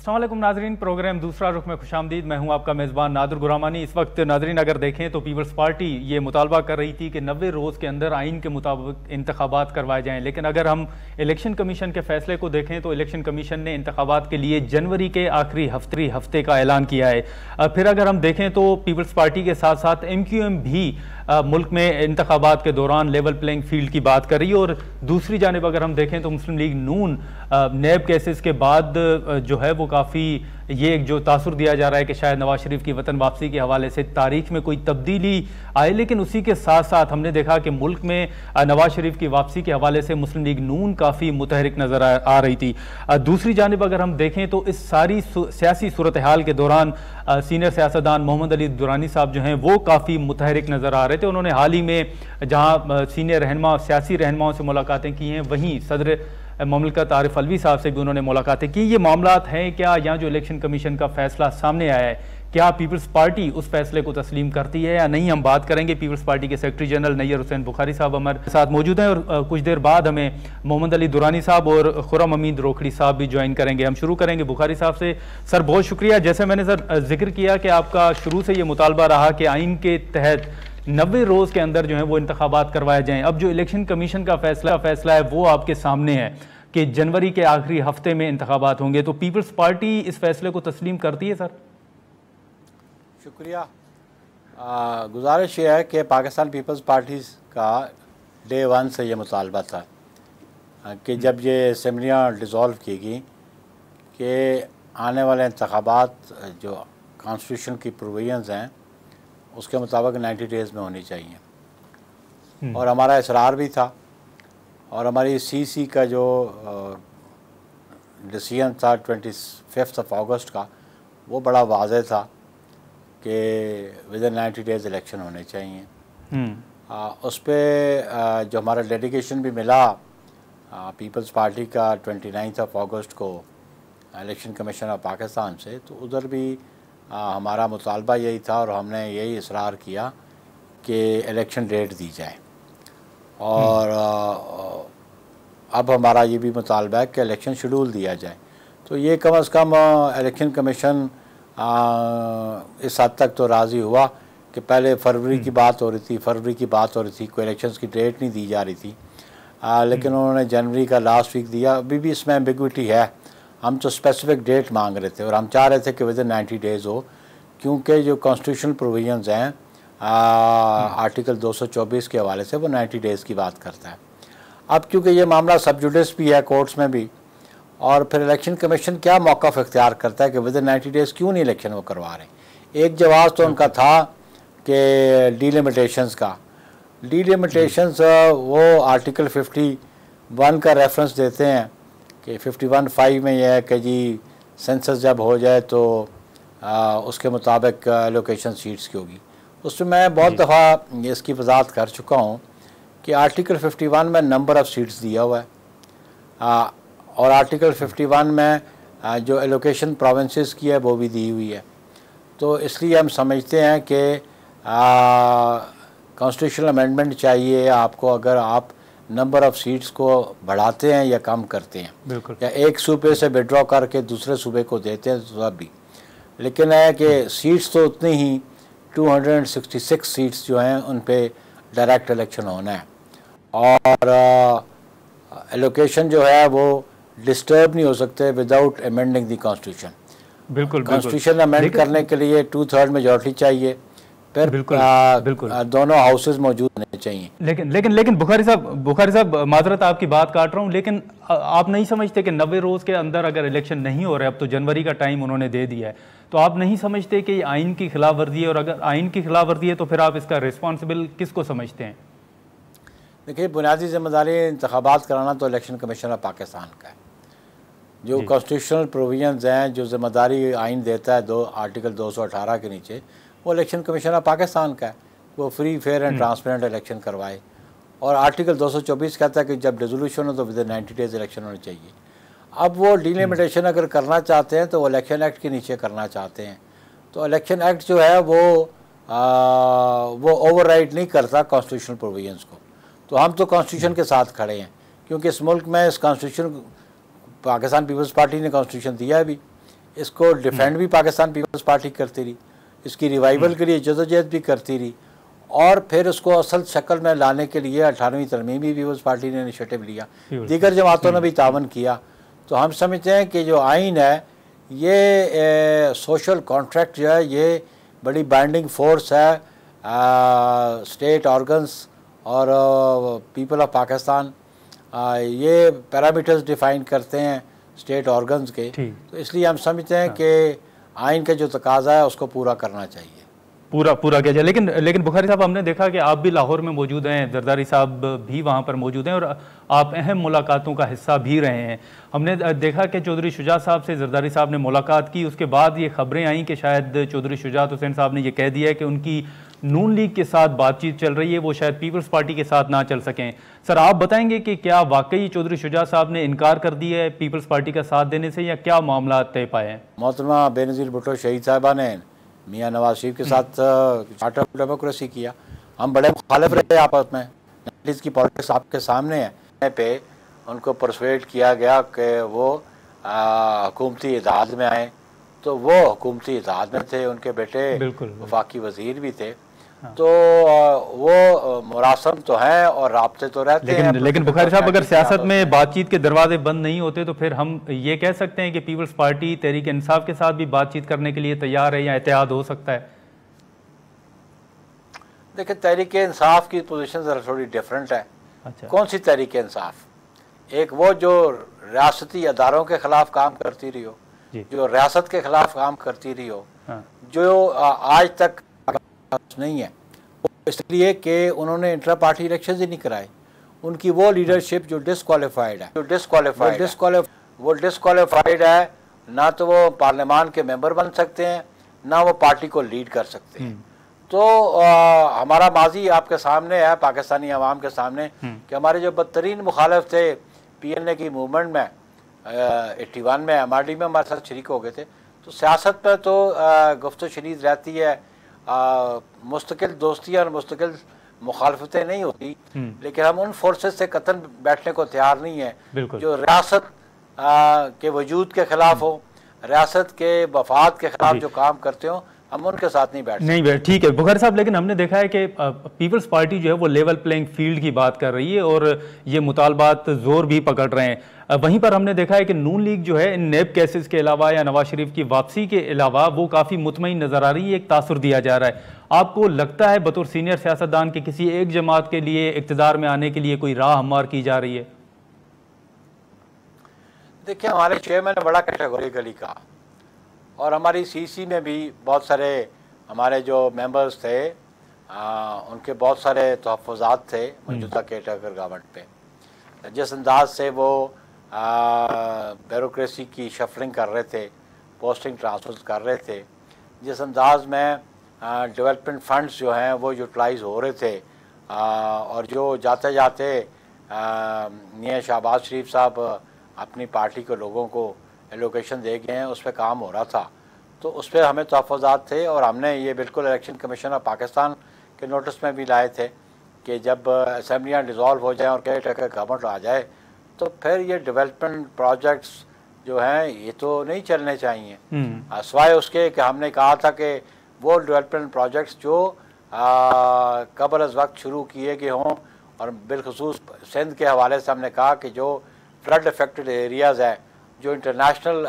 अस्सलाम वालेकुम नाजरीन, प्रोग्राम दूसरा रुख में खुशामदीद। मैं हूं आपका मेज़बान नादिर गुरामानी। इस वक्त नाजरीन अगर देखें तो पीपल्स पार्टी ये मुतालबा कर रही थी कि 90 रोज़ के अंदर आइन के मुताबिक इंतखाबात करवाए जाएं, लेकिन अगर हम इलेक्शन कमीशन के फैसले को देखें तो इलेक्शन कमीशन ने इंतखाबात के लिए जनवरी के आखिरी हफ्ते का ऐलान किया है। फिर अगर हम देखें तो पीपल्स पार्टी के साथ साथ MQM भी मुल्क में इंतखाबात के दौरान लेवल प्लेइंग फील्ड की बात कर रही है, और दूसरी जानिब अगर हम देखें तो मुस्लिम लीग नून नैब केसेस के बाद जो है वो काफ़ी ये एक जो तासुर दिया जा रहा है कि शायद नवाज शरीफ की वतन वापसी के हवाले से तारीख में कोई तब्दीली आए, लेकिन उसी के साथ साथ हमने देखा कि मुल्क में नवाज शरीफ की वापसी के हवाले से मुस्लिम लीग नून काफ़ी मुतहरिक नज़र आ रही थी। दूसरी जानिब अगर हम देखें तो इस सारी सियासी सूरत हाल के दौरान सीनियर सियासतदान मोहम्मद अली दुरानी साहब जो हैं वो काफ़ी मुतहरिक नज़र आ रहे थे। उन्होंने हाल ही में जहाँ सीनियर रहनुमा सियासी रहनुमाओं से मुलाकातें की हैं, वहीं सदर ममलकत आरिफ अलवी साहब से भी उन्होंने मुलाकातें की। ये मामलात हैं क्या, यहाँ जो इलेक्शन कमीशन का फैसला सामने आया है, क्या पीपल्स पार्टी उस फैसले को तस्लीम करती है या नहीं, हम बात करेंगे। पीपल्स पार्टी के सेक्रेटरी जनरल नैयर हुसैन बुखारी साहब हमारे साथ मौजूद हैं, और कुछ देर बाद हमें मोहम्मद अली दुरानी साहब और खुर्रम अमीन रोखड़ी साहब भी ज्वाइन करेंगे। हम शुरू करेंगे बुखारी साहब से। सर बहुत शुक्रिया। जैसे मैंने सर जिक्र किया कि आपका शुरू से ये मुतालबा रहा कि आइन के तहत 90 रोज़ के अंदर जो है वो इंतखाबात करवाए जाएं। अब जो इलेक्शन कमीशन का फैसला है वो आपके सामने है कि जनवरी के आखिरी हफ्ते में इंतखाबात होंगे, तो पीपल्स पार्टी इस फैसले को तस्लीम करती है सर? शुक्रिया। गुजारिश ये है कि पाकिस्तान पीपल्स पार्टी का डे 1 से ये मुतालबा था कि जब ये असम्बलियाँ डिज़ोल्व की गई कि आने वाले इंतखाबात जो कॉन्स्टिट्यूशन की प्रोविजंस हैं उसके मुताबिक 90 डेज़ में होनी चाहिए, और हमारा इसरार भी था, और हमारी CC का जो डिसीजन था 25 अगस्त का वो बड़ा वाज़ेह था कि विदिन 90 डेज़ इलेक्शन होने चाहिए। उस पर जो हमारा डेलीगेशन भी मिला पीपल्स पार्टी का 29 अगस्त को इलेक्शन कमीशन ऑफ पाकिस्तान से, तो उधर भी हमारा मुतालबा यही था और हमने यही इसरार किया कि इलेक्शन डेट दी जाए, और अब हमारा ये भी मुतालबा है कि इलेक्शन शेड्यूल दिया जाए। तो ये कम से कम इलेक्शन कमीशन इस हद तक तो राज़ी हुआ कि पहले फरवरी की बात हो रही थी, कोई इलेक्शंस की डेट नहीं दी जा रही थी, लेकिन उन्होंने जनवरी का लास्ट वीक दिया। अभी भी इसमें एम्बिग्विटी है, हम तो स्पेसिफिक डेट मांग रहे थे और हम चाह रहे थे कि विदिन 90 डेज़ हो, क्योंकि जो कॉन्स्टिट्यूशनल प्रोविजंस हैं आर्टिकल 224 के हवाले से वो 90 डेज़ की बात करता है। अब क्योंकि ये मामला सब जुडिस भी है कोर्ट्स में भी, और फिर इलेक्शन कमीशन क्या मौक़िफ़ इख्तियार करता है कि विदिन 90 डेज़ क्यों नहीं इलेक्शन वो करवा रहे। एक जवाब तो उनका था कि डीलिमिटेशंस का, डीलिमिटेशंस वो आर्टिकल 51 का रेफरेंस देते हैं कि 51(5) में यह है कि जी सेंसस जब हो जाए तो उसके मुताबिक एलोकेशन सीट्स की होगी। उसमें मैं बहुत दफ़ा इसकी वजाहत कर चुका हूँ कि आर्टिकल 51 में नंबर ऑफ़ सीट्स दिया हुआ है, और आर्टिकल 51 में जो एलोकेशन प्रोविंसेस की है वो भी दी हुई है। तो इसलिए हम समझते हैं कि कॉन्स्टिट्यूशनल अमेंडमेंट चाहिए आपको अगर आप नंबर ऑफ़ सीट्स को बढ़ाते हैं या कम करते हैं, बिल्कुल, या एक सूबे से विड्रॉ करके दूसरे सूबे को देते हैं तो तब भी, लेकिन है कि सीट्स तो उतनी ही 266 सीट्स जो हैं उन पे डायरेक्ट इलेक्शन होना है, और एलोकेशन जो है वो डिस्टर्ब नहीं हो सकते विदाउट अमेंडिंग द कॉन्स्टिट्यूशन। बिल्कुल, कॉन्स्टिट्यूशन अमेंड करने के लिए 2/3 मेजॉरिटी चाहिए, फिर बिल्कुल दोनों हाउसेस मौजूद होने चाहिए। लेकिन बुखारी साहब माजरत आपकी बात काट रहा हूँ, लेकिन आप नहीं समझते कि 90 रोज़ के अंदर अगर इलेक्शन नहीं हो रहे, अब तो जनवरी का टाइम उन्होंने दे दिया है, तो आप नहीं समझते कि ये आइन की खिलाफ वर्जी है, और अगर आइन की खिलाफ वर्जी है तो फिर आप इसका रिस्पॉन्सिबल किसको समझते हैं? देखिए, बुनियादी जिम्मेदारी इंतखाबात कराना तो इलेक्शन कमीशन ऑफ पाकिस्तान का है। जो कॉन्स्टिट्यूशनल प्रोविजंस हैं, जो जिम्मेदारी आइन देता है आर्टिकल 218 के नीचे, वो इलेक्शन कमीशन ऑफ पाकिस्तान का है, वो free fair and transparent election करवाए। और आर्टिकल 224 कहता है कि जब डिसोल्यूशन हो तो विदिन 90 डेज़ इलेक्शन होने चाहिए। अब वो डिलिमिटेशन अगर करना चाहते हैं तो वो इलेक्शन एक्ट के नीचे करना चाहते हैं, तो इलेक्शन एक्ट जो है वो ओवरराइड नहीं करता कॉन्स्टिट्यूशनल प्रोविजंस को। तो हम तो कॉन्स्टिट्यूशन के साथ खड़े हैं, क्योंकि इस मुल्क में इस कॉन्स्टिट्यूशन पाकिस्तान पीपल्स पार्टी ने कॉन्स्टिट्यूशन दिया है भी, इसको डिफेंड भी पाकिस्तान पीपल्स पार्टी करती रही, इसकी रिवाइवल के लिए जदोजहद भी करती रही, और फिर उसको असल शक्ल में लाने के लिए 18वीं तरमीम भी पीपल्स पार्टी ने इनिशिएटिव लिया, दीगर जमातों ने भी तावन किया। तो हम समझते हैं कि जो आइन है ये सोशल कॉन्ट्रैक्ट जो है ये बड़ी बाइंडिंग फोर्स है स्टेट ऑर्गन्स और पीपल ऑफ पाकिस्तान ये पैरामीटर्स डिफ़ाइन करते हैं स्टेट ऑर्गन्स के। तो इसलिए हम समझते हैं कि आइन का जो तकाजा है उसको पूरा करना चाहिए, पूरा किया जाए। लेकिन बुखारी साहब, हमने देखा कि आप भी लाहौर में मौजूद हैं, जरदारी साहब भी वहाँ पर मौजूद हैं और आप अहम मुलाकातों का हिस्सा भी रहे हैं। हमने देखा कि चौधरी शुजात साहब से जरदारी साहब ने मुलाकात की, उसके बाद ये खबरें आई कि शायद चौधरी शुजात हुसैन साहब ने ये कह दिया है कि उनकी नून लीग के साथ बातचीत चल रही है, वो शायद पीपल्स पार्टी के साथ ना चल सकें। सर, आप बताएंगे कि क्या वाकई चौधरी शुजात साहब ने इनकार कर दिया है पीपल्स पार्टी का साथ देने से, या क्या मामला तय पाए हैं? मोहतरमा बेनज़ीर भुट्टो शहीद साहबा ने मियाँ नवाज शरीफ के साथ चार्टर ऑफ डेमोक्रेसी किया, हम बड़े मुखालिफ रहे आपस में, 90s की पॉलिटिक्स आपके सामने है। पे उनको परसुएड किया गया कि वो हुकूमती इत्तेहाद में आए, तो वो हुकूमती इत्तेहाद में थे, उनके बेटे वफाकी वज़ीर भी थे। हाँ। तो वो मुरासम तो हैं और राब्ते तो रहते हैं। लेकिन बुखारी साहब, अगर सियासत में बातचीत के दरवाजे बंद नहीं होते तो फिर हम ये कह सकते हैं कि पीपल्स पार्टी तहरीक इंसाफ के साथ भी बातचीत करने के लिए तैयार है या इत्तेहाद हो सकता है? देखिए, तहरीक इंसाफ की पोजीशन ज़रा थोड़ी डिफरेंट है। अच्छा। कौन सी तहरीक इंसाफ? एक वो जो रियासती अदारों के खिलाफ काम करती रही हो, जो रियासत के खिलाफ काम करती रही हो, हाँ। जो आज तक नहीं है, इसलिए कि उन्होंने इंट्रा पार्टी इलेक्शन ही नहीं कराए। उनकी वो लीडरशिप जो डिसक्वालीफाइड है, वो डिसक्वालीफाइड है, ना तो वो पार्लियामान के मेंबर बन सकते हैं, ना वो पार्टी को लीड कर सकते हैं। तो हमारा माजी आपके सामने है, पाकिस्तानी अवाम के सामने, कि हमारे जो बदतरीन मुखालिफ थे PNA की मूवमेंट में 81 में MRD में हमारे साथ शरीक हो गए थे। तो सियासत में तो गुफ्तगू शनीद रहती है, मुस्तकिल दोस्तियाँ और मुस्तकिल मुखालफतें नहीं होती, लेकिन हम उन फोर्सेस से कतन बैठने को तैयार नहीं है जो रियासत के वजूद के खिलाफ हो, रियासत के वफाद के खिलाफ जो काम करते हो, हम उनके साथ नहीं बैठ। ठीक है बुखारी साहब, लेकिन हमने देखा है कि पीपल्स पार्टी जो है वो लेवल प्लेइंग फील्ड की बात कर रही है और ये मुतालबात जोर भी पकड़ रहे हैं। वहीं पर हमने देखा है कि नून लीग जो है इन नेब केसेस के अलावा या नवाज शरीफ की वापसी के अलावा वो काफ़ी मुतमईन नज़र आ रही है, एक तासुर दिया जा रहा है। आपको लगता है बतौर सीनियर सियासतदान कि किसी एक जमात के लिए इक़्तिदार में आने के लिए कोई राह हमवार की जा रही है? देखिए, हमारे चेयरमैन ने बड़ा कैटेगोरिकली कहा और हमारी CC में भी बहुत सारे हमारे जो मेंबर्स थे उनके बहुत सारे तहफ़्फ़ुज़ात थे मौजूदा केटरकर गवर्नमेंट पे। जिस अंदाज से वो ब्यूरोक्रेसी की शफलिंग कर रहे थे, पोस्टिंग ट्रांसफर कर रहे थे, जिस अंदाज में डेवलपमेंट फंड्स जो हैं वो यूटिलाइज़ हो रहे थे, और जो जाते जाते मियां शहबाज शरीफ साहब अपनी पार्टी के लोगों को एलोकेशन दे गए हैं, उस पर काम हो रहा था, तो उस पर हमें तहफ़्फ़ुज़ात थे और हमने ये बिल्कुल इलेक्शन कमीशन ऑफ पाकिस्तान के नोटिस में भी लाए थे कि जब असम्बलियाँ डिज़ोल्व हो जाएँ और केयरटेकर गवर्नमेंट आ जाए तो फिर ये डेवलपमेंट प्रोजेक्ट्स जो हैं ये तो नहीं चलने चाहिए, सिवाय उसके कि हमने कहा था कि वो डेवलपमेंट प्रोजेक्ट्स जो कबल अज़ वक्त शुरू किए गए हों, और बिलखुसूस सिंध के हवाले से हमने कहा कि जो फ्लड अफेक्टेड एरियाज़ हैं, जो इंटरनेशनल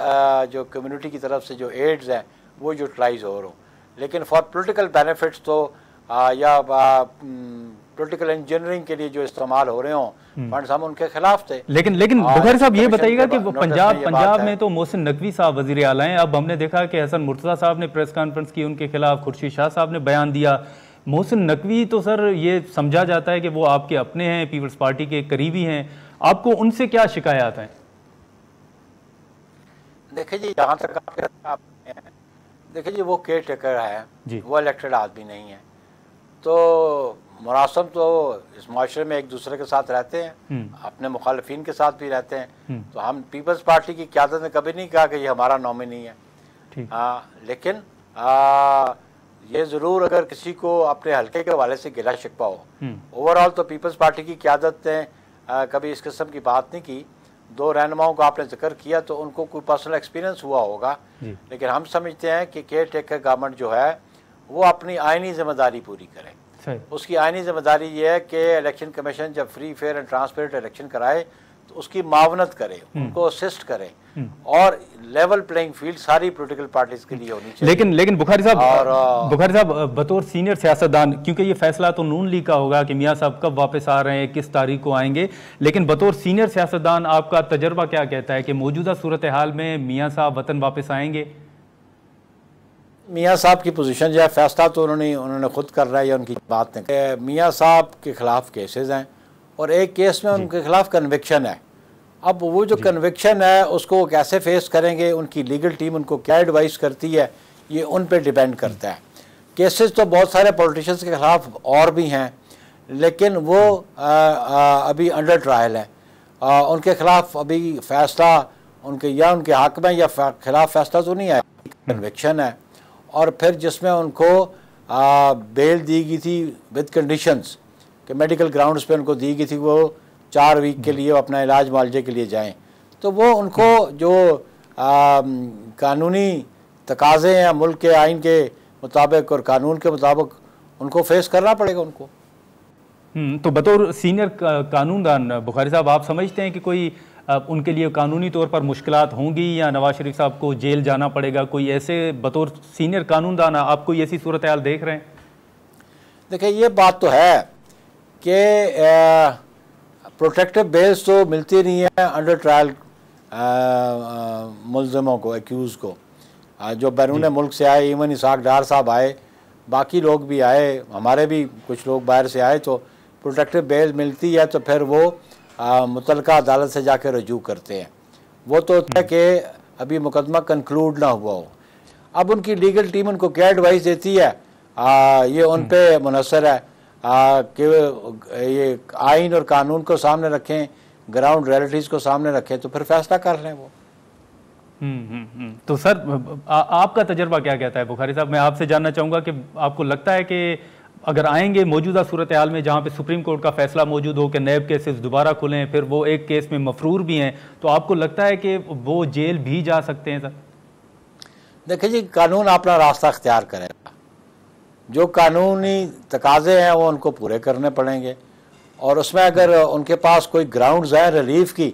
जो कम्युनिटी की तरफ से जो एड्स हैं वो यूटिलाइज़ हो रहे हो, लेकिन फॉर पॉलिटिकल बेनिफिट्स तो या पॉलिटिकल इंजीनियरिंग के लिए जो इस्तेमाल हो रहे हों फंड्स, हम उनके खिलाफ थे। लेकिन बुखारी साहब ये बताइएगा कि पंजाब में तो मोहसिन नकवी साहब वज़ीर आला हैं, अब हमने देखा कि हसन मुर्तज़ा साहब ने प्रेस कॉन्फ्रेंस की उनके खिलाफ, खुर्शीद शाह साहब ने बयान दिया। मोहसिन नकवी तो सर ये समझा जाता है कि वो आपके अपने हैं, पीपल्स पार्टी के करीबी हैं, आपको उनसे क्या शिकायत हैं? देखिए जी, जहाँ तक आप देखिए जी, वो केयर टेकर है, वो इलेक्टेड आदमी नहीं है, तो मुरासम तो इस माशरे में एक दूसरे के साथ रहते हैं, अपने मुखालिफिन के साथ भी रहते हैं। तो हम पीपल्स पार्टी की क़यादत ने कभी नहीं कहा कि ये हमारा नॉमिनी है, लेकिन ये ज़रूर अगर किसी को अपने हल्के के हवाले से गिला शिकवा हो, ओवरऑल तो पीपल्स पार्टी की क़यादत ने कभी इस किस्म की बात नहीं की। दो रहनुमाओं का आपने जिक्र किया तो उनको कोई पर्सनल एक्सपीरियंस हुआ होगा, लेकिन हम समझते हैं कि केयर टेकर गवर्नमेंट जो है वो अपनी आइनी जिम्मेदारी पूरी करे। उसकी आइनी जिम्मेदारी ये है कि इलेक्शन कमीशन जब free fair and transparent election कराए तो उसकी मावनत करे, उनको असिस्ट करे, और लेवल प्लेइंग फील्ड सारी पॉलिटिकल पार्टीज के लिए होनी चाहिए। लेकिन बुखारी साहब बतौर सीनियर सियासतदान, क्योंकि ये फैसला तो नून लीग का होगा कि मियां साहब कब वापस आ रहे हैं, किस तारीख को आएंगे, लेकिन बतौर सीनियर सियासतदान आपका तजर्बा क्या कहता है कि मौजूदा सूरत हाल में मियां साहब वतन वापस आएंगे? मियां साहब की पोजीशन जो है, फैसला तो उन्होंने खुद कर रहा है, या उनकी बात नहीं। मियां साहब के खिलाफ केसेस हैं और एक केस में उनके खिलाफ कन्विक्शन है। अब वो जो कन्विक्शन है उसको कैसे फेस करेंगे, उनकी लीगल टीम उनको क्या एडवाइस करती है, ये उन पे डिपेंड करता है। केसेस तो बहुत सारे पॉलिटिशियंस के खिलाफ और भी हैं, लेकिन वो अभी अंडर ट्रायल है। उनके खिलाफ अभी फैसला उनके हक में या खिलाफ फैसला तो नहीं आया, कन्विक्शन है। और फिर जिसमें उनको बेल दी गई थी विद कंडीशंस कि मेडिकल ग्राउंड्स पे उनको दी गई थी, वो 4 वीक के लिए अपना इलाज मुआवजे के लिए जाएं, तो वो उनको जो कानूनी तकाज़े हैं मुल्क के आइन के मुताबिक और कानून के मुताबिक उनको फेस करना पड़ेगा उनको। तो बतौर सीनियर कानूनदान बुखारी साहब, आप समझते हैं कि कोई उनके लिए कानूनी तौर पर मुश्किलात होंगी या नवाज शरीफ साहब को जेल जाना पड़ेगा? कोई ऐसे बतौर सीनियर कानूनदान आप कोई ऐसी सूरत हाल देख रहे हैं? देखिए, ये बात तो है कि प्रोटेक्टिव बेल्स तो मिलती नहीं है अंडर ट्रायल मुलजमों को, एक्यूज़ को, जो बैरून मुल्क से आए। इवन इसाक डार साहब आए, बाकी लोग भी आए, हमारे भी कुछ लोग बाहर से आए, तो प्रोटेक्टिव बेल मिलती है तो फिर वो मुतलका अदालत से जाकर रजू करते हैं। वो तो है कि अभी मुकदमा कंक्लूड ना हुआ हो। अब उनकी लीगल टीम उनको क्या एडवाइस देती है, ये उन पे मुनसर है कि ये आइन और कानून को सामने रखें, ग्राउंड रियलिटीज़ को सामने रखें, तो फिर फैसला कर लें वो। तो सर आपका तजर्बा क्या कहता है बुखारी साहब? मैं आपसे जानना चाहूँगा कि आपको लगता है कि अगर आएंगे मौजूदा सूरत हाल में जहाँ पे सुप्रीम कोर्ट का फैसला मौजूद हो कि नैब केसेस दोबारा खुलें, फिर वो एक केस में मफरूर भी हैं, तो आपको लगता है कि वो जेल भी जा सकते हैं? सर देखिए जी, कानून अपना रास्ता अख्तियार करेगा, जो कानूनी तकाजे हैं वो उनको पूरे करने पड़ेंगे, और उसमें अगर उनके पास कोई ग्राउंड्स हैं रिलीफ की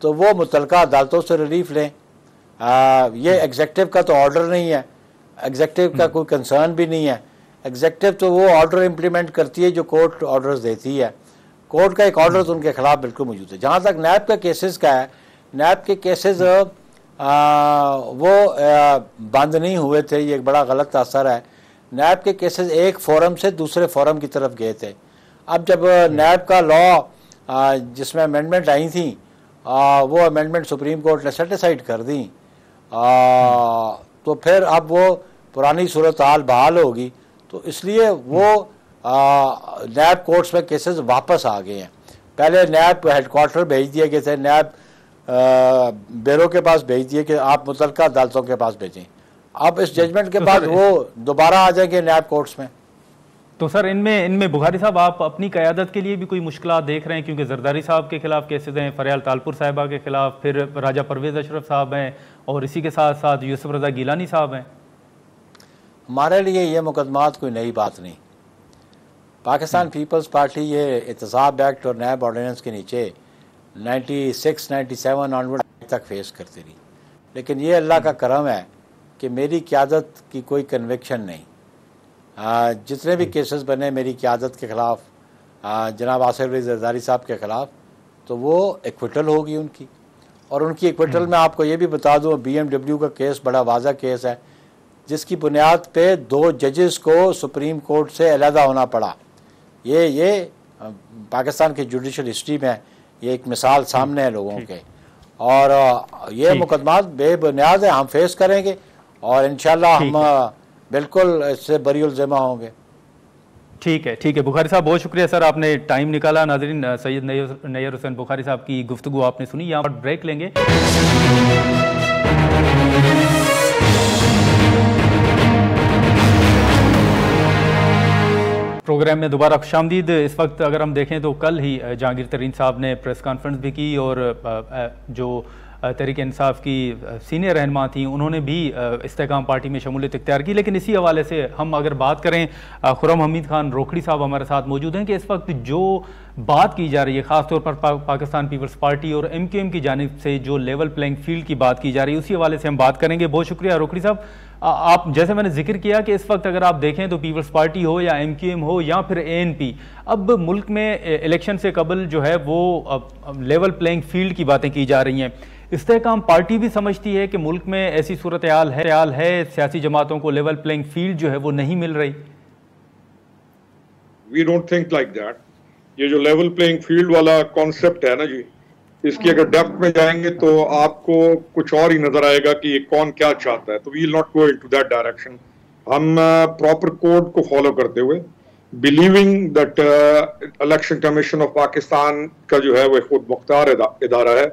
तो वो मुतलका अदालतों से रिलीफ लें। ये एग्जेक्टिव का तो ऑर्डर नहीं है, एग्जेक्टिव का कोई कंसर्न भी नहीं है। एग्जेक्टिव तो वो ऑर्डर इम्प्लीमेंट करती है जो कोर्ट ऑर्डर्स देती है। कोर्ट का एक ऑर्डर तो उनके खिलाफ बिल्कुल मौजूद है। जहाँ तक नैब के केसेस का है, नैब के केसेस वो बंद नहीं हुए थे, ये एक बड़ा गलत असर है। नैब के केसेस एक फोरम से दूसरे फोरम की तरफ गए थे। अब जब नैब का लॉ जिसमें अमेंडमेंट आई थी, वो अमेंडमेंट सुप्रीम कोर्ट ने सेटिसाइड कर दी, तो फिर अब वो पुरानी सूरत हाल बहाल होगी, तो इसलिए वो नैब कोर्ट्स में केसेस वापस आ गए हैं। पहले नैब हेडक्वार्टर भेज दिए गए थे, नैब ब्यूरो के पास भेज दिए कि आप मुतलका अदालतों के पास भेजें। अब इस जजमेंट के बाद वो दोबारा आ जाएंगे नैब कोर्ट्स में। तो सर इनमें बुखारी साहब आप अपनी क़यादत के लिए भी कोई मुश्किलात देख रहे हैं? क्योंकि जरदारी साहब के खिलाफ केसेस हैं, फरियाल तालपुर साहिबा के खिलाफ, फिर राजा परवेज़ अशरफ साहब हैं, और इसी के साथ साथ यूसुफ रज़ा गिलानी साहब हैं। हमारे लिए ये मुकदमात कोई नई बात नहीं। पाकिस्तान पीपल्स पार्टी ये एहतसाब एक्ट और नैब ऑर्डिनेंस के नीचे 96-97 ऑनवर्ड तक फेस करती रही, लेकिन ये अल्लाह का करम है कि मेरी क़यादत की कोई कन्विक्शन नहीं। जितने भी केसेस बने मेरी क़यादत के ख़िलाफ़, जनाब आसिफ अली जरदारी साहब के ख़िलाफ़, तो वो एक्विटल होगी उनकी। और उनकी एक्विटल में आपको ये भी बता दूँ, BMW का केस बड़ा वाज़ा केस है, जिसकी बुनियाद पे 2 जजेस को सुप्रीम कोर्ट से अलहदा होना पड़ा। ये पाकिस्तान की जुडिशल हिस्ट्री में ये एक मिसाल सामने है लोगों के, और ये मुकदमा बेबुनियाद है, हम फेस करेंगे और इंशाल्लाह हम बिल्कुल इससे बरीउल ज़िम्मा होंगे। ठीक है बुखारी साहब, बहुत शुक्रिया सर, आपने टाइम निकाला। नाज़रीन, सैयद नैयर हुसैन बुखारी साहब की गुफ्तगू आपने सुनी। यहाँ पर ब्रेक लेंगे। प्रोग्राम में दोबारा खुशामदीद। इस वक्त अगर हम देखें तो कल ही जहांगीर तरीन साहब ने प्रेस कॉन्फ्रेंस भी की और जो तहरीक इंसाफ की सीनियर रहनुमा थी उन्होंने भी इस्तेकाम पार्टी में शमूलियत इख्तियार की। लेकिन इसी हवाले से हम अगर बात करें, खुर्रम हमीद खान रोखड़ी साहब हमारे साथ मौजूद हैं कि इस वक्त जो बात की जा रही है ख़ासतौर पर पाकिस्तान पीपल्स पार्टी और MQM की जानिब से जो लेवल प्लेइंग फील्ड की बात की जा रही है उसी हवाले से हम बात करेंगे। बहुत शुक्रिया रोखड़ी साहब। आप जैसे मैंने जिक्र किया कि इस वक्त अगर आप देखें तो पीपल्स पार्टी हो या MQM हो या फिर ANP, अब मुल्क में इलेक्शन से कबल जो है वो लेवल प्लेइंग फील्ड की बातें की जा रही हैं। इस्तेकाम पार्टी भी समझती है कि मुल्क में ऐसी सूरत हाल है सियासी जमातों को लेवल प्लेइंग फील्ड जो है वो नहीं मिल रही। We don't think like that. ये जो लेवल प्लेइंग फील्ड वाला कॉन्सेप्ट है ना जी, इसकी अगर डेप्थ में जाएंगे तो आपको कुछ और ही नजर आएगा कि ये कौन क्या चाहता है। तो we will not go into that direction. हम प्रॉपर कोड को फॉलो करते हुए, believing that election commission of Pakistan का जो है वो खुद मुख्तार इदारा है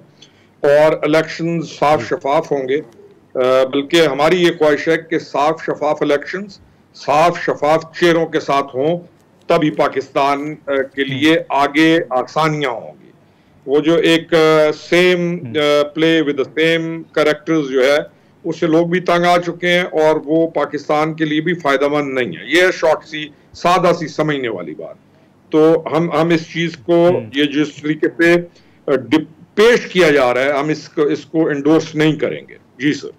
और इलेक्शन साफ शफाफ होंगे। बल्कि हमारी ये ख्वाहिश है कि साफ शफाफ इलेक्शन साफ शफाफ चेहरों के साथ हों, तभी पाकिस्तान के लिए आगे आसानियां होंगी। वो जो एक same play with the same characters जो है उससे लोग भी तंग आ चुके हैं और वो पाकिस्तान के लिए भी फायदेमंद नहीं है। ये शॉर्ट सी सादा सी समझने वाली बात। तो हम इस चीज को ये जिस तरीके से पेश किया जा रहा है हम इसको एंडोर्स नहीं करेंगे। जी सर।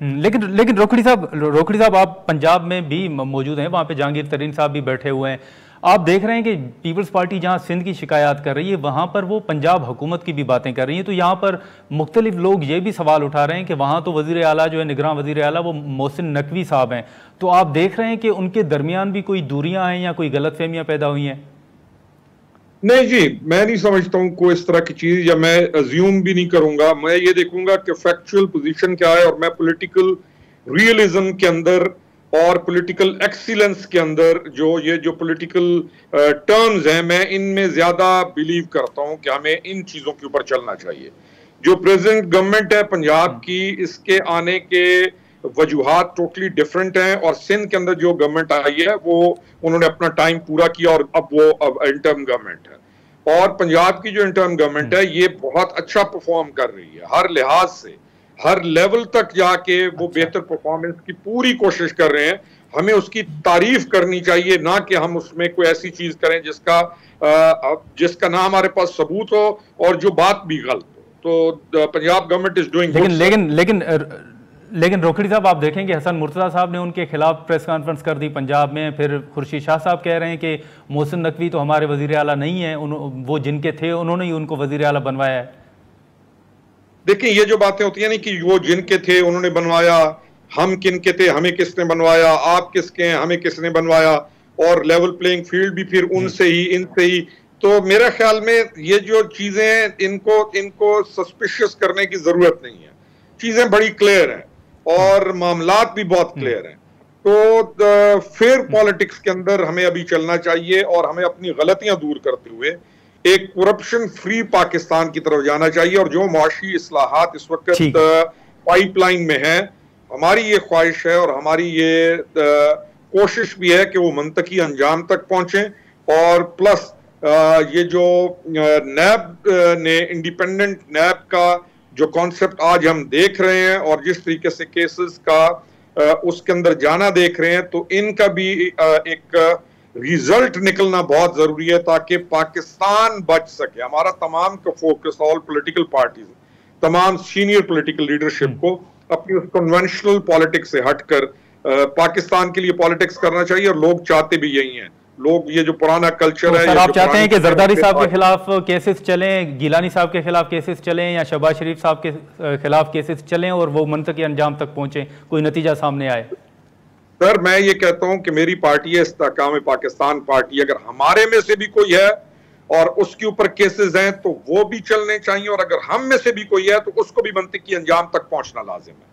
लेकिन रोखड़ी साहब आप पंजाब में भी मौजूद हैं, वहां पे जहांगीर तरीन साहब भी बैठे हुए हैं। आप देख रहे हैं कि पीपल्स पार्टी जहां सिंध की शिकायत कर रही है वहां पर वो पंजाब हुकूमत की भी बातें कर रही है। तो यहाँ पर मुख्तलिफ लोग ये भी सवाल उठा रहे हैं कि वहां तो वजीर आला जो है, निगरान वजीर आला वो मोहसिन नकवी साहब हैं। तो आप देख रहे हैं कि उनके दरमियान भी कोई दूरियां हैं या कोई गलतफहमियां पैदा हुई हैं? नहीं जी, मैं नहीं समझता हूं कोई इस तरह की चीज, या मैं अज्यूम भी नहीं करूंगा। मैं ये देखूंगा कि फैक्चुअल पोजीशन क्या है और मैं पॉलिटिकल रियलिज्म के अंदर और पॉलिटिकल एक्सीलेंस के अंदर जो पॉलिटिकल टर्म्स हैं मैं इनमें ज्यादा बिलीव करता हूं कि हमें इन चीजों के ऊपर चलना चाहिए। जो प्रेजेंट गवर्नमेंट है पंजाब की, इसके आने के वजूहात टोटली डिफरेंट हैं और सिंध के अंदर जो गवर्नमेंट आई है वो उन्होंने अपना टाइम पूरा किया और अब वो इंटर्म गवर्नमेंट है। और पंजाब की जो इंटर्म गवर्नमेंट है ये बहुत अच्छा परफॉर्म कर रही है, हर लिहाज से हर लेवल तक जाके वो बेहतर परफॉर्मेंस की पूरी कोशिश कर रहे हैं। हमें उसकी तारीफ करनी चाहिए, ना कि हम उसमें कोई ऐसी चीज करें जिसका ना हमारे पास सबूत हो और जो बात भी गलत हो। तो पंजाब गवर्नमेंट इज डूइंग लेकिन रोखड़ी साहब आप देखें कि हसन मुर्तज़ा साहब ने उनके खिलाफ प्रेस कॉन्फ्रेंस कर दी पंजाब में। फिर खुर्शीद शाह साहब कह रहे हैं कि मोहसिन नकवी तो हमारे वजीर आला नहीं है, वो जिनके थे उन्होंने ही उनको वजीर आला बनवाया है। देखिए ये जो बातें होती है ना कि वो जिनके थे उन्होंने बनवाया, हम किनके थे हमें किसने बनवाया, आप किसके हैं हमें किसने बनवाया, और लेवल प्लेइंग फील्ड भी फिर उनसे ही इनसे ही। तो मेरे ख्याल में ये जो चीजें इनको सस्पिशियस करने की जरूरत नहीं है। चीजें बड़ी क्लियर हैं और मामलात भी बहुत क्लियर हैं। तो फेयर पॉलिटिक्स के अंदर हमें अभी चलना चाहिए और हमें अपनी गलतियां दूर करते हुए एक करप्शन फ्री पाकिस्तान की तरफ जाना चाहिए। और जो मुआशी इस्लाहात इस वक्त पाइपलाइन में है, हमारी ये ख्वाहिश है और हमारी ये कोशिश भी है कि वो मंतकी अंजाम तक पहुंचे। और प्लस ये जो नैब ने इंडिपेंडेंट नैब का जो कॉन्सेप्ट आज हम देख रहे हैं और जिस तरीके से केसेस का उसके अंदर जाना देख रहे हैं, तो इनका भी एक रिजल्ट निकलना बहुत जरूरी है ताकि पाकिस्तान बच सके। हमारा तमाम का फोकस, ऑल पॉलिटिकल पार्टीज, तमाम सीनियर पॉलिटिकल लीडरशिप को अपनी उस कन्वेंशनल पॉलिटिक्स से हटकर पाकिस्तान के लिए पॉलिटिक्स करना चाहिए। और लोग चाहते भी यही हैं। लोग ये जो पुराना कल्चर है, आप चाहते हैं कि जरदारी साहब के खिलाफ केसेस चलें, गिलानी साहब के खिलाफ केसेस चलें या शहबाज शरीफ साहब के खिलाफ केसेस चलें और वो मंतकी अंजाम तक पहुंचे, कोई नतीजा सामने आए? सर मैं ये कहता हूं कि मेरी पार्टी है इस्तेकाम पाकिस्तान पार्टी, अगर हमारे में से भी कोई है और उसके ऊपर केसेस हैं तो वो भी चलने चाहिए, और अगर हम में से भी कोई है तो उसको भी मंतकी अंजाम तक पहुंचना लाजिम है।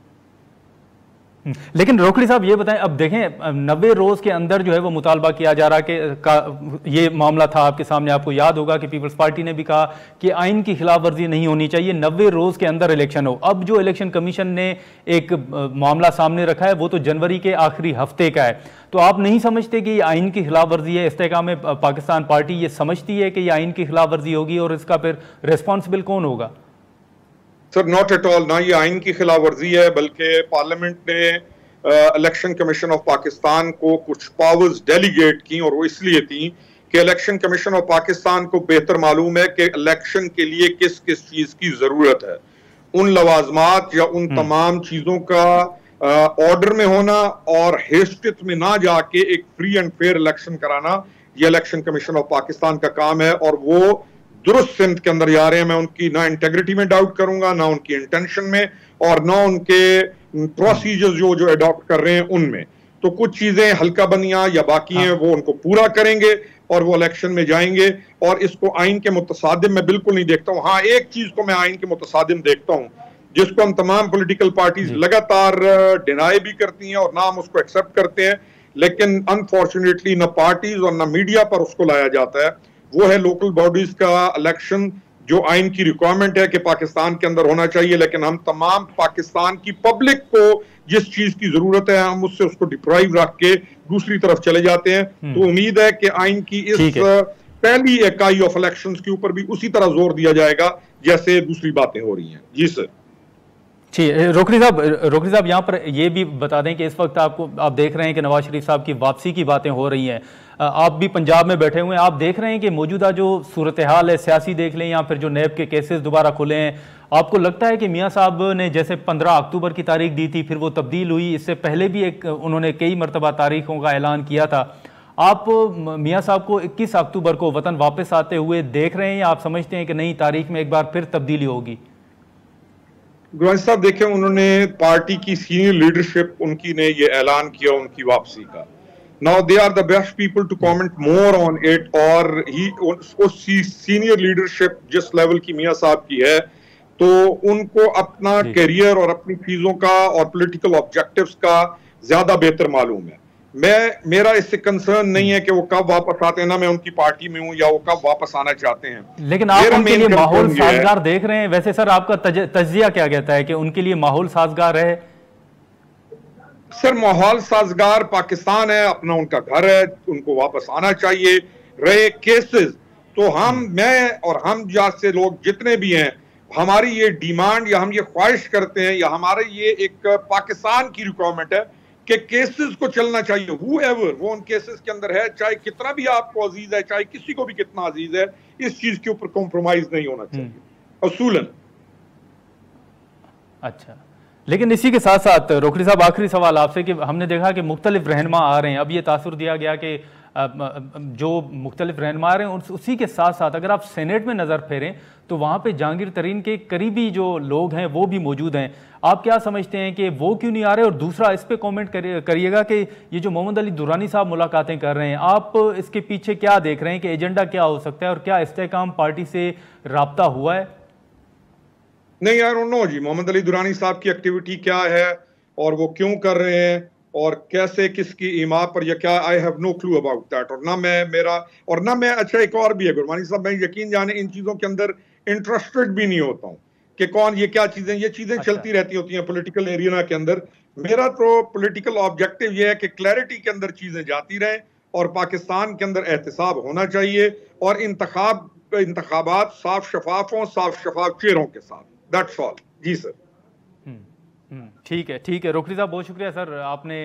लेकिन रोकड़ी साहब ये बताएं, अब देखें 90 रोज के अंदर जो है वो मुतालबा किया जा रहा कि ये मामला था आपके सामने, आपको याद होगा कि पीपल्स पार्टी ने भी कहा कि आइन की खिलाफ वर्जी नहीं होनी चाहिए, 90 रोज के अंदर इलेक्शन हो। अब जो इलेक्शन कमीशन ने एक मामला सामने रखा है वो तो जनवरी के आखिरी हफ्ते का है, तो आप नहीं समझते कि ये आइन की खिलाफ वर्जी है? इस्तेकाम पाकिस्तान पार्टी ये समझती है कि ये आइन की खिलाफ वर्जी होगी और इसका फिर रिस्पॉन्सिबल कौन होगा? सर नॉट एट ऑल, ना ये आइन की खिलाफ वर्जी है, बल्कि पार्लियामेंट ने इलेक्शन कमीशन ऑफ पाकिस्तान को कुछ पावर्स डेलीगेट की, और वो इसलिए थी कि इलेक्शन कमीशन ऑफ पाकिस्तान को बेहतर मालूम है कि इलेक्शन के लिए किस किस चीज की जरूरत है। उन लवाजमात या उन तमाम चीजों का ऑर्डर में होना और हेस्टियत में ना जाके एक फ्री एंड फेयर इलेक्शन कराना, ये इलेक्शन कमीशन ऑफ पाकिस्तान का काम है, और वो दुरुस्त सिमत के अंदर जा रहे हैं। मैं उनकी ना इंटेग्रिटी में डाउट करूंगा, ना उनकी इंटेंशन में, और ना उनके प्रोसीजर्स जो अडॉप्ट कर रहे हैं उनमें। तो कुछ चीजें हल्का बनियां या बाकी हैं वो उनको पूरा करेंगे और वो इलेक्शन में जाएंगे, और इसको आइन के मुतसादिम मैं बिल्कुल नहीं देखता हूं। हाँ, एक चीज को मैं आइन के मुतसादिम देखता हूं जिसको हम तमाम पॉलिटिकल पार्टीज लगातार डिनाई भी करती हैं और ना हम उसको एक्सेप्ट करते हैं, लेकिन अनफॉर्चुनेटली ना पार्टीज और ना मीडिया पर उसको लाया जाता है। वो है लोकल बॉडीज का इलेक्शन, जो आइन की रिक्वायरमेंट है कि पाकिस्तान के अंदर होना चाहिए, लेकिन हम तमाम पाकिस्तान की पब्लिक को जिस चीज की जरूरत है हम उससे उसको डिप्राइव रख के दूसरी तरफ चले जाते हैं। तो उम्मीद है कि आइन की इस पहली इकाई ऑफ इलेक्शंस के ऊपर भी उसी तरह जोर दिया जाएगा जैसे दूसरी बातें हो रही हैं। जी सर। ठीक, रोकड़ी साहब यहाँ पर ये भी बता दें कि इस वक्त आप देख रहे हैं कि नवाज शरीफ साहब की वापसी की बातें हो रही हैं। आप भी पंजाब में बैठे हुए हैं, आप देख रहे हैं कि मौजूदा जो सूरत हाल है सियासी देख लें या फिर जो नैब के केसेस दोबारा खुले हैं, आपको लगता है कि मियाँ साहब ने जैसे 15 अक्टूबर की तारीख दी थी, फिर वो तब्दील हुई, इससे पहले भी उन्होंने कई मरतबा तारीखों का ऐलान किया था, आप मियाँ साहब को 21 अक्टूबर को वतन वापस आते हुए देख रहे हैं या आप समझते हैं कि नई तारीख में एक बार फिर तब्दीली होगी? गुरबानी साहब देखें, उन्होंने पार्टी की सीनियर लीडरशिप उनकी ने ये ऐलान किया उनकी वापसी का। Now they are the best people to comment more on it, और ही सीनियर लीडरशिप जिस लेवल की मियाँ साहब की है, तो उनको अपना करियर और अपनी चीजों का और पॉलिटिकल ऑब्जेक्टिव्स का ज्यादा बेहतर मालूम है। मेरा इससे कंसर्न नहीं है कि वो कब वापस आते हैं, ना मैं उनकी पार्टी में हूं या वो कब वापस आना चाहते हैं, लेकिन आप उनके लिए माहौल साजगार देख रहे हैं। वैसे सर आपका तज्जिया क्या कहता है कि उनके लिए माहौल साजगार है? सर माहौल साजगार पाकिस्तान है, अपना उनका घर है, उनको वापस आना चाहिए। रहे केसेस तो मैं और हम जैसे लोग जितने भी हैं, हमारी ये डिमांड या हम ये ख्वाहिश करते हैं या हमारे ये एक पाकिस्तान की रिक्वायरमेंट है कि केसेस को चलना चाहिए। हूएवर वो उन केसेस के अंदर है, चाहे कितना भी आपको अजीज है, चाहे किसी को भी कितना अजीज है, इस चीज के ऊपर कॉम्प्रोमाइज नहीं होना चाहिए असूलन। अच्छा, लेकिन इसी के साथ साथ रोकड़ी साहब आखिरी सवाल आपसे कि हमने देखा कि मुख्तलिफ रहनुमा आ रहे हैं, अब ये तासुर दिया गया कि जो मुख्तलिफ रहनुमा आ रहे हैं उसी के साथ साथ अगर आप सेनेट में नज़र फेरें तो वहाँ पे जहांगीर तरीन के करीबी जो लोग हैं वो भी मौजूद हैं। आप क्या समझते हैं कि वो क्यों नहीं आ रहे? और दूसरा इस पे कमेंट करिएगा कि ये जो मोहम्मद अली दुरानी साहब मुलाकातें कर रहे हैं, आप इसके पीछे क्या देख रहे हैं कि एजेंडा क्या हो सकता है और क्या इस्तेकाम पार्टी से राब्ता हुआ है? नहीं, आई डोंट नो जी मोहम्मद अली दुरानी साहब की एक्टिविटी क्या है और वो क्यों कर रहे हैं और कैसे किसकी ईमा पर या क्या, I have no clue about that. और ना मैं अच्छा एक और भी है गुरबानी साहब, मैं यकीन जाने इन चीजों के अंदर इंटरेस्टेड भी नहीं होता हूँ कि कौन ये क्या चीजें, ये चीजें चलती रहती होती हैं पॉलिटिकल एरिया के अंदर। मेरा तो पॉलिटिकल ऑब्जेक्टिव ये है कि क्लैरिटी के अंदर चीजें जाती रहें और पाकिस्तान के अंदर एहतसाब होना चाहिए और इंतखाबात साफ शफाफ हों, साफ शफाफ चेहरों के साथ। That's all. जी सर। ठीक है रोकड़ी साहब, बहुत शुक्रिया सर, आपने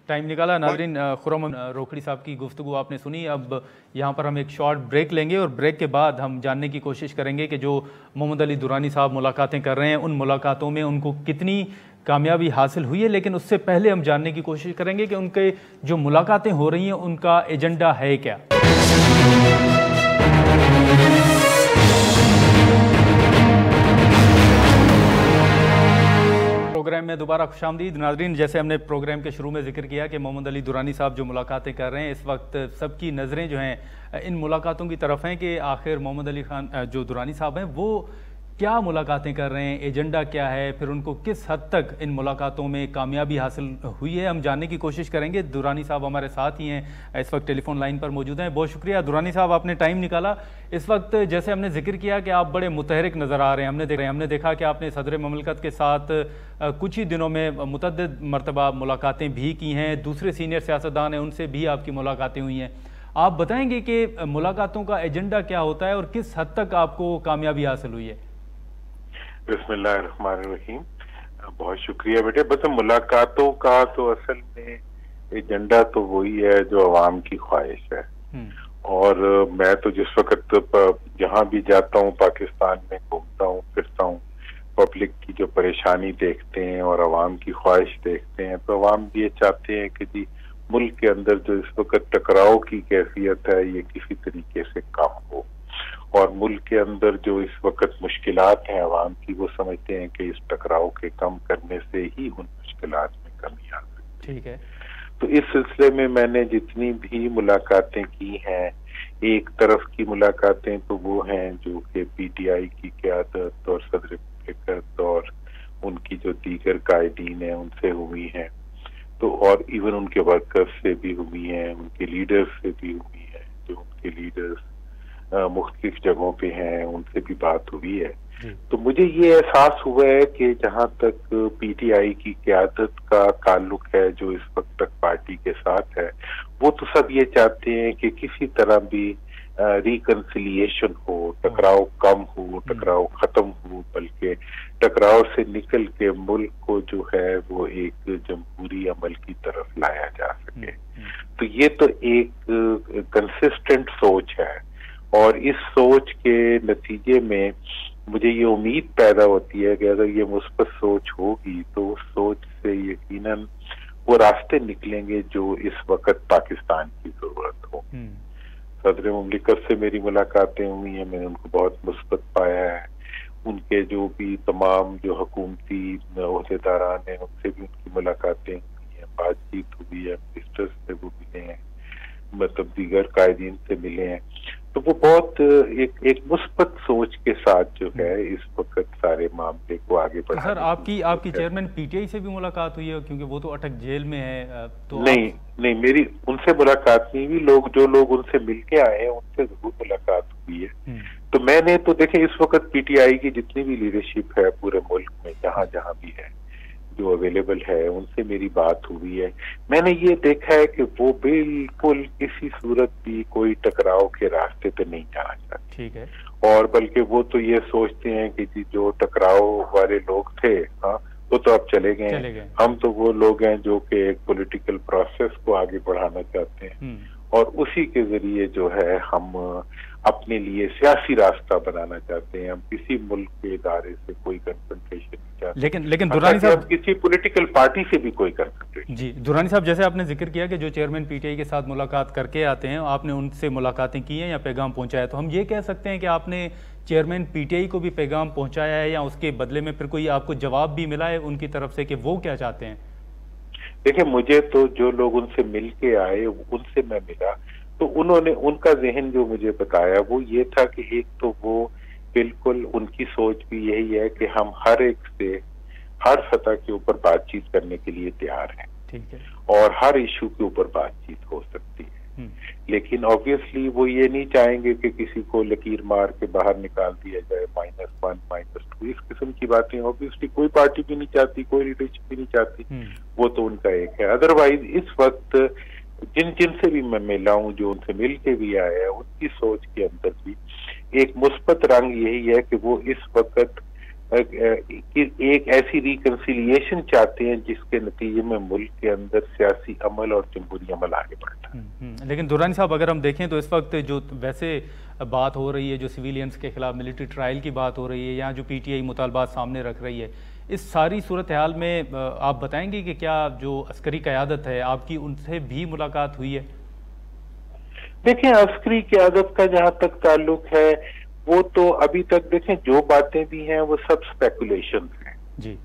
टाइम निकाला। नाज़रीन, खुर्रम रोकड़ी साहब की गुफ्तगू आपने सुनी। अब यहाँ पर हम एक शॉर्ट ब्रेक लेंगे और ब्रेक के बाद हम जानने की कोशिश करेंगे कि जो मोहम्मद अली दुरानी साहब मुलाकातें कर रहे हैं उन मुलाकातों में उनको कितनी कामयाबी हासिल हुई है। लेकिन उससे पहले हम जानने की कोशिश करेंगे कि उनके जो मुलाकातें हो रही हैं उनका एजेंडा है क्या। प्रोग्राम में दोबारा खुशामदीद। नाज़रीन, जैसे हमने प्रोग्राम के शुरू में जिक्र किया कि मोहम्मद अली दुरानी साहब जो मुलाकातें कर रहे हैं, इस वक्त सबकी नज़रें जो हैं इन मुलाकातों की तरफ हैं कि आखिर मोहम्मद अली खान जो दुरानी साहब हैं वो क्या मुलाकातें कर रहे हैं, एजेंडा क्या है, फिर उनको किस हद तक इन मुलाकातों में कामयाबी हासिल हुई है, हम जानने की कोशिश करेंगे। दुरानी साहब हमारे साथ ही हैं, इस वक्त टेलीफोन लाइन पर मौजूद हैं। बहुत शुक्रिया दुरानी साहब, आपने टाइम निकाला। इस वक्त जैसे हमने जिक्र किया कि आप बड़े मुतहरिक नज़र आ रहे हैं, हमने देखा कि आपने सदर ममलकत के साथ कुछ ही दिनों में मुतअद्दिद मरतबा मुलाकातें भी की हैं, दूसरे सीनियर सियासतदान हैं उनसे भी आपकी मुलाकातें हुई हैं। आप बताएंगे कि मुलाकातों का एजेंडा क्या होता है और किस हद तक आपको कामयाबी हासिल हुई है? बिस्मिल्लाहिर्रहमानिर्रहीम। बहुत शुक्रिया बेटे। बस मुलाकातों का तो असल में एजेंडा तो वही है जो अवाम की ख्वाहिश है। और मैं तो जिस वक्त जहाँ भी जाता हूँ पाकिस्तान में घूमता हूँ फिरता हूँ, पब्लिक की जो परेशानी देखते हैं और अवाम की ख्वाहिश देखते हैं, तो अवाम ये चाहते हैं कि जी मुल्क के अंदर जो इस वक्त टकराव की कैफियत है ये किसी तरीके से कम हो, और मुल्क के अंदर जो इस वक्त मुश्किलात हैं अवाम की, वो समझते हैं कि इस टकराव के कम करने से ही उन मुश्किलात में कमी आ सकती है। ठीक है। तो इस सिलसिले में मैंने जितनी भी मुलाकातें की हैं, एक तरफ की मुलाकातें तो वो हैं जो कि पीटीआई की क़यादत और सदर ममलिकत और उनकी जो दीगर कायदीन हैं उनसे हुई हैं, तो और इवन उनके वर्कर्स से भी हुई हैं, उनके लीडर्स से भी हुई हैं, जो उनके लीडर्स मुख्तलिफ जगहों पे हैं उनसे भी बात हुई है। तो मुझे ये एहसास हुआ है कि जहाँ तक पीटीआई की क़यादत का ताल्लुक है जो इस वक्त तक पार्टी के साथ है, वो तो सब ये चाहते हैं कि किसी तरह भी रिकंसिलिएशन हो, टकराव कम हो, टकराव खत्म हो, बल्कि टकराव से निकल के मुल्क को जो है वो एक जमहूरी अमल की तरफ लाया जा सके। तो ये तो एक कंसिस्टेंट सोच है, और इस सोच के नतीजे में मुझे ये उम्मीद पैदा होती है कि अगर ये मुस्बत सोच होगी तो उस सोच से यकीनन वो रास्ते निकलेंगे जो इस वक्त पाकिस्तान की जरूरत हो। सदर ममलिकत से मेरी मुलाकातें हुई हैं, मैंने उनको बहुत मुस्बत पाया है। उनके जो भी तमाम जो हुकूमती ओहदेदारान हैं उनसे भी उनकी मुलाकातें हुई हैं, बातचीत हुई है, मिनिस्टर्स से वो मिले हैं, मतलब दीगर कायदीन से मिले हैं। तो वो बहुत एक मुस्बत सोच के साथ जो है इस वक्त सारे मामले को आगे बढ़ा। सर आपकी चेयरमैन पीटीआई से भी मुलाकात हुई है, क्योंकि वो तो अटक जेल में है? तो नहीं मेरी उनसे मुलाकात नहीं हुई। जो लोग उनसे मिलके आए हैं उनसे जरूर मुलाकात हुई है। तो मैंने तो देखे इस वक्त पीटीआई की जितनी भी लीडरशिप है पूरे मुल्क में जहाँ जहाँ भी है जो अवेलेबल है उनसे मेरी बात हुई है। मैंने ये देखा है कि वो बिल्कुल किसी सूरत भी कोई टकराव के रास्ते पे नहीं जाना चाहते। ठीक है। और बल्कि वो तो ये सोचते हैं कि जी जो टकराव वाले लोग थे, हाँ वो तो अब चले गए, हम तो वो लोग हैं जो कि एक पॉलिटिकल प्रोसेस को आगे बढ़ाना चाहते हैं, और उसी के जरिए जो है हम अपने लिए सियासी रास्ता बनाना चाहते हैं। हम किसी मुल्क के इदारे से कोई कन्फ्रंटेशन नहीं चाहते, लेकिन दुरानी साहब किसी पॉलिटिकल पार्टी से भी कोई कन्फ्रंटेशन। जी दुरानी साहब, जैसे आपने जिक्र किया कि जो चेयरमैन पीटीआई के साथ मुलाकात करके आते हैं, आपने उनसे मुलाकातें की हैं या पैगाम पहुंचाया, तो हम ये कह सकते हैं कि आपने चेयरमैन पीटीआई को भी पैगाम पहुंचाया है, या उसके बदले में फिर कोई आपको जवाब भी मिला है उनकी तरफ से कि वो क्या चाहते हैं? देखिए, मुझे तो जो लोग उनसे मिल के आए उनसे मैं मिला, तो उन्होंने उनका जहन जो मुझे बताया वो ये था कि एक तो वो बिल्कुल उनकी सोच भी यही है कि हम हर एक से हर सतह के ऊपर बातचीत करने के लिए तैयार हैं। ठीक है। और हर इशू के ऊपर बातचीत हो सकती है, लेकिन ऑब्वियसली वो ये नहीं चाहेंगे कि किसी को लकीर मार के बाहर निकाल दिया जाए, -1 -2 इस किस्म की बातें ऑब्वियसली कोई पार्टी भी नहीं चाहती, कोई लीडरशिप भी नहीं चाहती। वो तो उनका एक है। अदरवाइज इस वक्त जिनसे भी मैं मिला हूँ, जो उनसे मिल के भी आया है, उनकी सोच के अंदर भी एक मुस्बत रंग यही है कि वो इस वक्त एक ऐसी रिकंसिलिएशन चाहते हैं जिसके नतीजे में मुल्क के अंदर सियासी अमल और जमहूरी अमल आगे बढ़ता है। लेकिन दुरानी साहब, अगर हम देखें तो इस वक्त जो वैसे बात हो रही है, जो सिविलियंस के खिलाफ मिलिट्री ट्रायल की बात हो रही है, या जो पीटीआई मुतालबात सामने रख रही है, इस सारी सूरत हाल में आप बताएंगे कि क्या जो अस्करी क़यादत है आपकी उनसे भी मुलाकात हुई है? देखें, अस्करी क़यादत का जहाँ तक ताल्लुक है वो तो अभी तक देखें जो बातें भी हैं वो सब स्पेकुलेशंस हैं जी,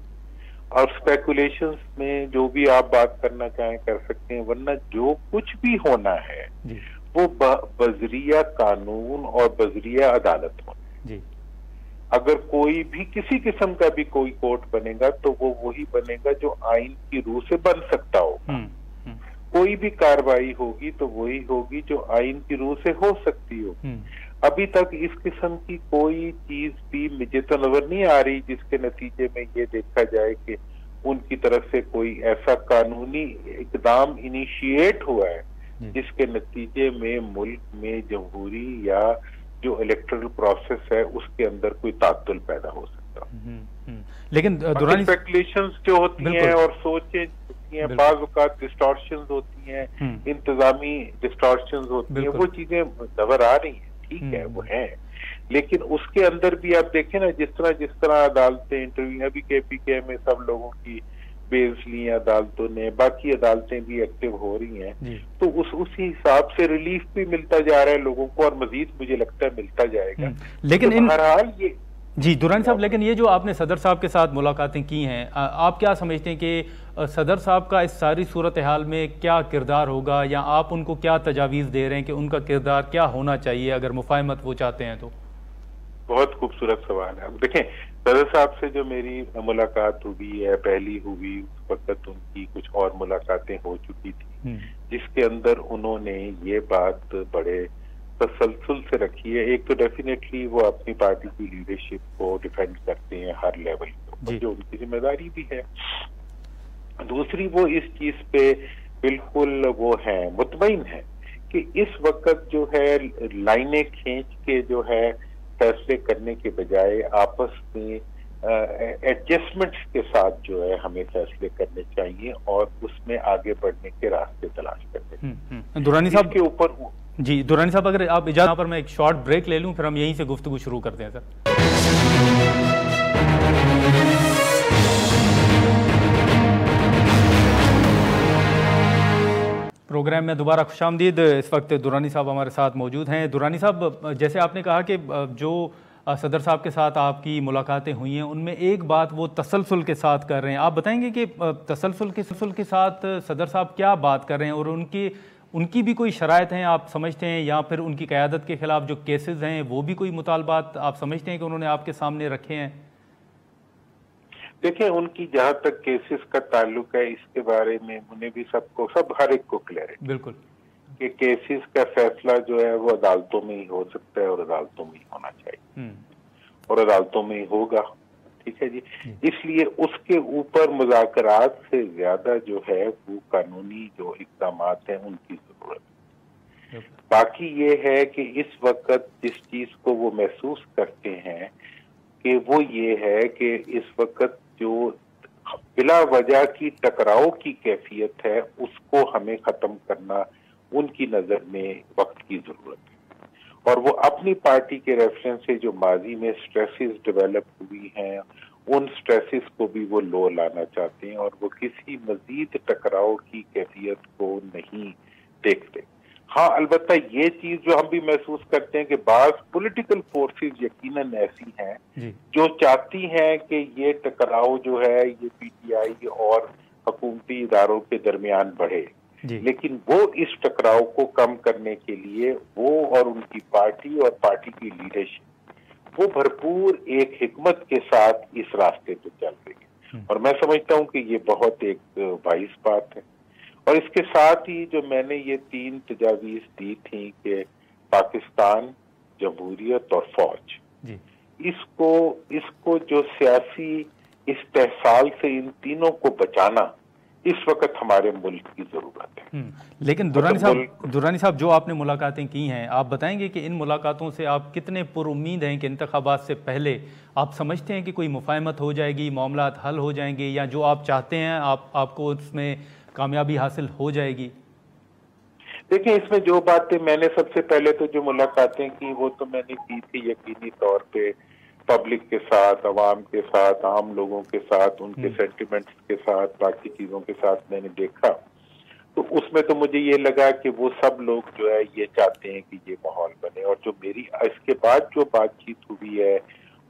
और स्पेकुलेशंस में जो भी आप बात करना चाहें कर सकते हैं, वरना जो कुछ भी होना है जी, वो बजरिया कानून और बजरिया अदालत होना जी। अगर कोई भी किसी किस्म का भी कोई कोर्ट बनेगा तो वो वही बनेगा जो आइन की रूह से बन सकता होगा। कोई भी कार्रवाई होगी तो वही होगी जो आइन की रूह से हो सकती हो। अभी तक इस किस्म की कोई चीज भी मुझे तो नजर नहीं आ रही जिसके नतीजे में ये देखा जाए कि उनकी तरफ से कोई ऐसा कानूनी इकदाम इनिशिएट हुआ है जिसके नतीजे में मुल्क में जमहूरी या जो इलेक्टोरल प्रोसेस है उसके अंदर कोई तात्तुल पैदा हो सकता। लेकिन स्पेकुलेशंस जो होती हैं और सोचें होती हैं, बाज़ औक़ात डिस्टॉर्शंस होती हैं, इंतजामी डिस्टॉर्शंस होती हैं, वो चीजें नजर आ रही हैं, ठीक है वो है। लेकिन उसके अंदर भी आप देखें ना जिस तरह अदालतें इंटरव्यू अभी KPK में सब लोगों की बेल्स ली अदालतों ने, बाकी अदालतें भी एक्टिव हो रही हैं, तो उसी हिसाब से रिलीफ भी मिलता जा रहा है लोगों को और मजीद मुझे लगता है मिलता जाएगा। लेकिन तो बहरहाल ये जी दुरानी साहब, लेकिन ये जो आपने सदर साहब के साथ मुलाकातें की हैं, आप क्या समझते हैं कि सदर साहब का इस सारी सूरत हाल में क्या किरदार होगा, या आप उनको क्या तजावीज़ दे रहे हैं कि उनका किरदार क्या होना चाहिए अगर मुफाहमत वो चाहते हैं तो? बहुत खूबसूरत सवाल है। देखें, सदर साहब से जो मेरी मुलाकात हुई है, पहली हुई, उस वक्त उनकी कुछ और मुलाकातें हो चुकी थी जिसके अंदर उन्होंने ये बात बड़े तसलसल से रखी है। एक तो डेफिनेटली वो अपनी पार्टी की लीडरशिप को डिफेंड करते हैं हर लेवल पर, जो उनकी जिम्मेदारी भी है। दूसरी, वो इस चीज पे बिल्कुल वो है मुतमईन है कि इस वक्त जो है लाइनें खींच के जो है फैसले करने के बजाय आपस में एडजस्टमेंट्स के साथ जो है हमें फैसले करने चाहिए और उसमें आगे बढ़ने के रास्ते तलाश करने चाहिए। दुरानी साहब के ऊपर जी, दुरानी साहब अगर आप इजाज़त पर मैं एक शॉर्ट ब्रेक ले लूं, फिर हम यहीं से गुफ्तगू शुरू करते हैं सर। प्रोग्राम में दोबारा खुशामदीद। इस वक्त दुरानी साहब हमारे साथ मौजूद हैं। दुरानी साहब, जैसे आपने कहा कि जो सदर साहब के साथ आपकी मुलाकातें हुई हैं उनमें एक बात वो तसलसल के साथ कर रहे हैं, आप बताएंगे कि तसलसल के साथ सदर साहब क्या बात कर रहे हैं और उनकी भी कोई शराइत हैं आप समझते हैं, या फिर उनकी क़यादत के खिलाफ जो केसेस हैं वो भी कोई मुतालबात आप समझते हैं कि उन्होंने आपके सामने रखे हैं? देखिए, उनकी जहां तक केसेस का ताल्लुक है इसके बारे में उन्हें भी हर एक को क्लियर है बिल्कुल कि केसेस का फैसला जो है वो अदालतों में ही हो सकता है और अदालतों में ही होना चाहिए और अदालतों में ही होगा, ठीक है जी। इसलिए उसके ऊपर मुज़ाकरात से ज्यादा जो है वो कानूनी जो इक़दाम हैं उनकी जरूरत है। बाकी ये है कि इस वक्त जिस चीज को वो महसूस करते हैं कि वो ये है कि इस वक्त जो बिला वजह की टकराव की कैफियत है उसको हमें खत्म करना उनकी नजर में वक्त की जरूरत है। और वो अपनी पार्टी के रेफरेंस से जो माजी में स्ट्रेसेस डेवलप हुई हैं उन स्ट्रेसेस को भी वो लो लाना चाहते हैं और वो किसी मजीद टकराव की कैफियत को नहीं देखते। हाँ, अलबत्ता ये चीज जो हम भी महसूस करते हैं कि बाज़ पॉलिटिकल फोर्सेस यकीनन ऐसी हैं जो चाहती हैं कि ये टकराव जो है ये PTI और हुकूमती इदारों के दरमियान बढ़े, लेकिन वो इस टकराव को कम करने के लिए वो और उनकी पार्टी और पार्टी की लीडरशिप वो भरपूर एक हिकमत के साथ इस रास्ते पे चल रही है और मैं समझता हूँ कि ये बहुत एक वाइज बात है। और इसके साथ ही जो मैंने ये 3 तजावीज दी थी कि पाकिस्तान, जमहूरियत और फौज, इसको जो सियासी इस्तेहसाल से इन तीनों को बचाना इस वक्त हमारे मुल्क की जरूरत है। लेकिन दुरानी साहब जो आपने मुलाकातें की हैं, आप बताएंगे कि इन मुलाकातों से आप कितने पुरुम्मीद हैं कि इंतखाबात से पहले आप समझते हैं कि कोई मुफाहमत हो जाएगी, मामलात हल हो जाएंगे, या जो आप चाहते हैं आपको उसमें कामयाबी हासिल हो जाएगी? देखिए, इसमें जो बातें मैंने सबसे पहले तो जो मुलाकातें की वो तो मैंने की थी यकीनी तौर पे पब्लिक के साथ, अवाम के साथ, आम लोगों के साथ, उनके सेंटिमेंट्स के साथ, बाकी चीजों के साथ मैंने देखा। तो उसमें तो मुझे ये लगा कि वो सब लोग जो है ये चाहते हैं कि ये माहौल बने। और जो मेरी इसके बाद जो बातचीत हुई है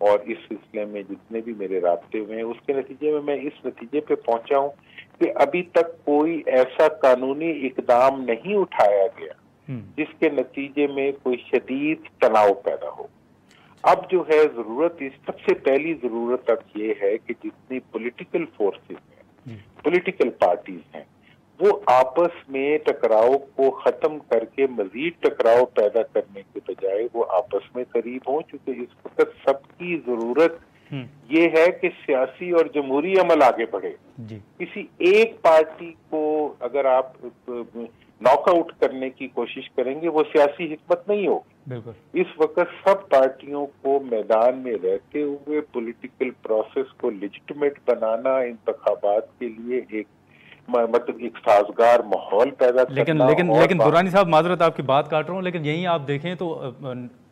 और इस सिलसिले में जितने भी मेरे राब्ते हुए हैं उसके नतीजे में मैं इस नतीजे पे पहुंचा हूँ कि अभी तक कोई ऐसा कानूनी इकदाम नहीं उठाया गया जिसके नतीजे में कोई शदीद तनाव पैदा हो। अब जो है जरूरत, इस सबसे पहली जरूरत अब ये है कि जितनी पॉलिटिकल फोर्सेस हैं, पॉलिटिकल पार्टीज हैं, वो आपस में टकराव को खत्म करके मजीद टकराव पैदा करने के बजाय वो आपस में करीब हों, क्योंकि इस वक्त सबकी जरूरत ये है कि सियासी और जमहूरी अमल आगे बढ़े। किसी एक पार्टी को अगर आप नॉकआउट करने की कोशिश करेंगे वो सियासी हिकमत नहीं होगी। इस वक्त सब पार्टियों को मैदान में रहते हुए पॉलिटिकल प्रोसेस को लेजिटिमेट बनाना, इंतखाबात के लिए एक मतलब एक साजगार माहौल पैदा करना। लेकिन दुरानी साहब, माजरत आपकी बात काट रहा हूँ, लेकिन यहीं आप देखें तो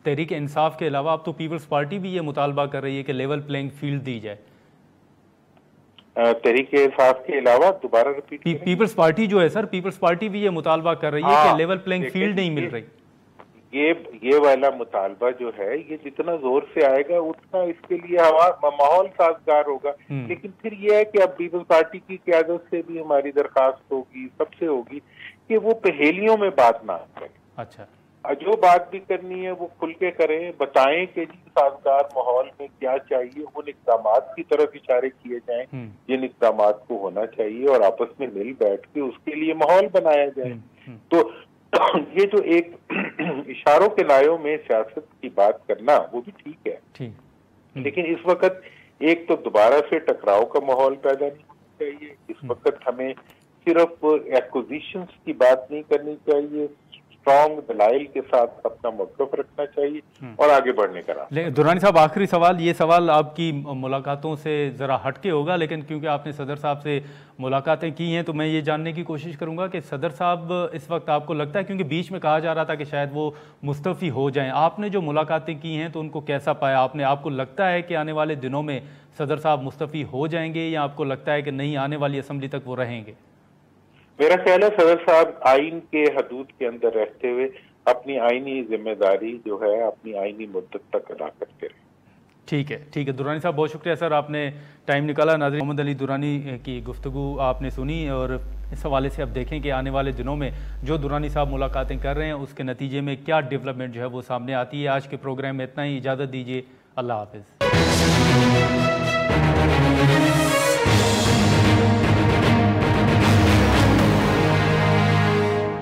तहरीक इंसाफ के अलावा अब तो पीपल्स पार्टी भी ये मुतालबा कर रही है कि लेवल प्लेइंग फील्ड दी जाए। तहरीक इंसाफ के अलावा दोबारा रिपीट, पीपल्स पार्टी जो है सर, पीपल्स पार्टी भी ये मुतालबा कर रही है कि लेवल प्लेइंग फील्ड नहीं मिल रही। ये वाला मुतालबा जो है, ये जितना जोर से आएगा उतना इसके लिए माहौल साजगार होगा। लेकिन फिर ये है कि अब पीपल्स पार्टी की क़यादत से भी हमारी दरखास्त होगी, सबसे होगी कि वो पहेलियों में बात ना करें। अच्छा, जो बात भी करनी है वो खुल के करें, बताएं कि जी साजगार माहौल में क्या चाहिए, उन इक़दामात की तरफ इशारे किए जाएं जिन इक़दामात को होना चाहिए, और आपस में मिल बैठ के उसके लिए माहौल बनाया जाए। तो ये जो एक इशारों के लायों में सियासत की बात करना वो भी ठीक है, लेकिन इस वक्त एक तो दोबारा से टकराव का माहौल पैदा नहीं होना चाहिए। इस वक्त हमें सिर्फ एक्विजिशंस की बात नहीं करनी चाहिए, स्ट्रॉन्ग दलाइल के साथ अपना मौक़िफ़ रखना चाहिए और आगे बढ़ने का रास्ता। दुरानी साहब, आखिरी सवाल, ये सवाल आपकी मुलाकातों से ज़रा हटके होगा, लेकिन क्योंकि आपने सदर साहब से मुलाकातें की हैं तो मैं ये जानने की कोशिश करूंगा कि सदर साहब इस वक्त आपको लगता है, क्योंकि बीच में कहा जा रहा था कि शायद वो मुस्तफ़ी हो जाएं, आपने जो मुलाकातें की हैं तो उनको कैसा पाया आपने? आपको लगता है कि आने वाले दिनों में सदर साहब मुस्तफ़ी हो जाएंगे, या आपको लगता है कि नहीं, आने वाली असम्बली तक वो रहेंगे? मेरा ख्याल है सदर साहब आइन के हदूद के अंदर रहते हुए अपनी आइनी जिम्मेदारी जो है अपनी आइनी मुद्दत तक अदा करते रहे। ठीक है दुरानी साहब, बहुत शुक्रिया सर, आपने टाइम निकाला। नाज़रीन, मोहम्मद अली दुरानी की गुफ्तगू आपने सुनी, और इस हवाले से अब देखें कि आने वाले दिनों में जो दुरानी साहब मुलाकातें कर रहे हैं उसके नतीजे में क्या डेवलपमेंट जो है वो सामने आती है। आज के प्रोग्राम में इतना ही, इजाज़त दीजिए, अल्लाह हाफ़िज़।